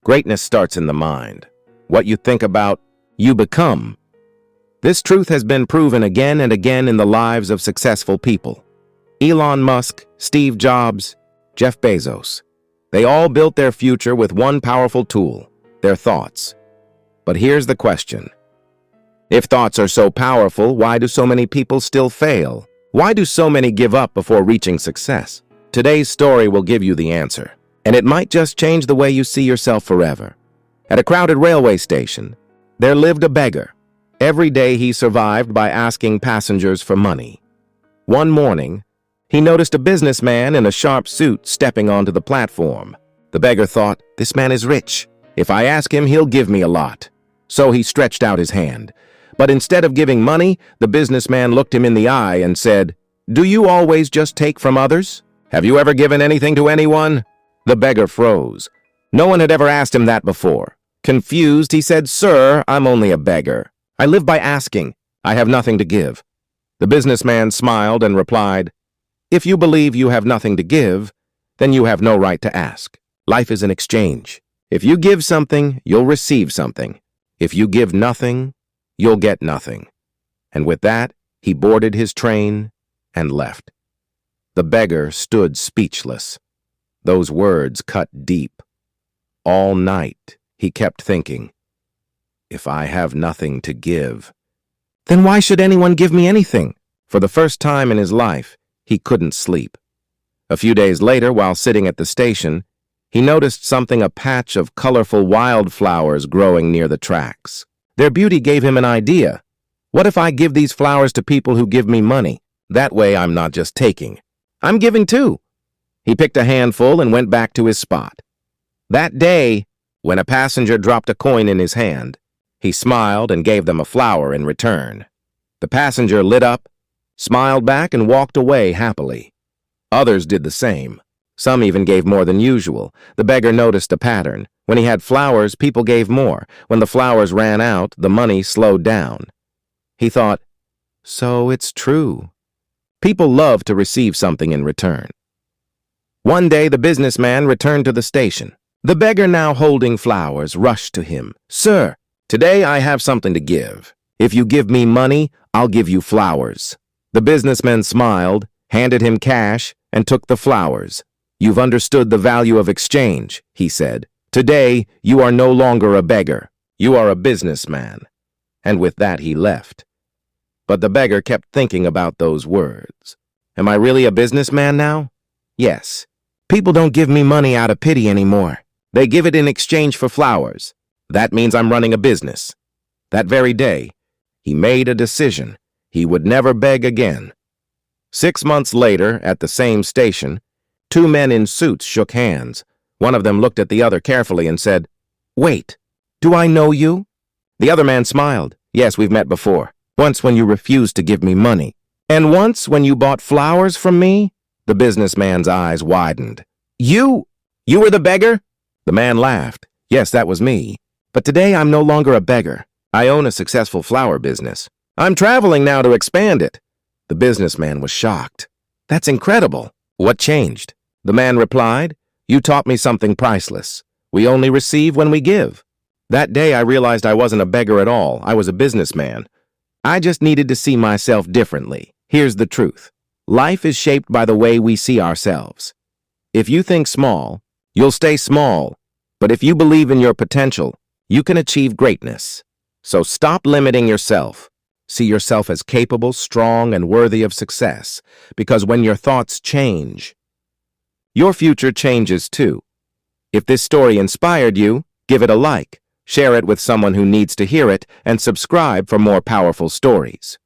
Greatness starts in the mind. What you think about, you become. This truth has been proven again and again in the lives of successful people. Elon Musk, Steve Jobs, Jeff Bezos. They all built their future with one powerful tool, their thoughts. But here's the question. If thoughts are so powerful, why do so many people still fail? Why do so many give up before reaching success? Today's story will give you the answer, and it might just change the way you see yourself forever. At a crowded railway station, there lived a beggar. Every day he survived by asking passengers for money. One morning, he noticed a businessman in a sharp suit stepping onto the platform. The beggar thought, "This man is rich. If I ask him, he'll give me a lot." So he stretched out his hand. But instead of giving money, the businessman looked him in the eye and said, "Do you always just take from others? Have you ever given anything to anyone?" The beggar froze. No one had ever asked him that before. Confused, he said, "Sir, I'm only a beggar. I live by asking. I have nothing to give." The businessman smiled and replied, "If you believe you have nothing to give, then you have no right to ask. Life is an exchange. If you give something, you'll receive something. If you give nothing, you'll get nothing." And with that, he boarded his train and left. The beggar stood speechless. Those words cut deep. All night, he kept thinking, "If I have nothing to give, then why should anyone give me anything?" For the first time in his life, he couldn't sleep. A few days later, while sitting at the station, he noticed something, a patch of colorful wildflowers growing near the tracks. Their beauty gave him an idea. What if I give these flowers to people who give me money? That way I'm not just taking. I'm giving too. He picked a handful and went back to his spot. That day, when a passenger dropped a coin in his hand, he smiled and gave them a flower in return. The passenger lit up, smiled back, and walked away happily. Others did the same. Some even gave more than usual. The beggar noticed a pattern. When he had flowers, people gave more. When the flowers ran out, the money slowed down. He thought, so it's true. People love to receive something in return. One day, the businessman returned to the station. The beggar, now holding flowers, rushed to him. "Sir, today I have something to give. If you give me money, I'll give you flowers." The businessman smiled, handed him cash, and took the flowers. "You've understood the value of exchange," he said. "Today, you are no longer a beggar. You are a businessman." And with that, he left. But the beggar kept thinking about those words. Am I really a businessman now? Yes. People don't give me money out of pity anymore. They give it in exchange for flowers. That means I'm running a business. That very day, he made a decision. He would never beg again. 6 months later, at the same station, 2 men in suits shook hands. One of them looked at the other carefully and said, "Wait, do I know you?" The other man smiled. "Yes, we've met before. Once when you refused to give me money. And once when you bought flowers from me?" The businessman's eyes widened. You were the beggar?" The man laughed. "Yes, that was me. But today I'm no longer a beggar. I own a successful flower business. I'm traveling now to expand it." The businessman was shocked. "That's incredible. What changed?" The man replied, "You taught me something priceless. We only receive when we give." That day I realized I wasn't a beggar at all. I was a businessman. I just needed to see myself differently. Here's the truth. Life is shaped by the way we see ourselves. If you think small, you'll stay small. But if you believe in your potential, you can achieve greatness. So stop limiting yourself. See yourself as capable, strong, and worthy of success. Because when your thoughts change, your future changes too. If this story inspired you, give it a like, share it with someone who needs to hear it, and subscribe for more powerful stories.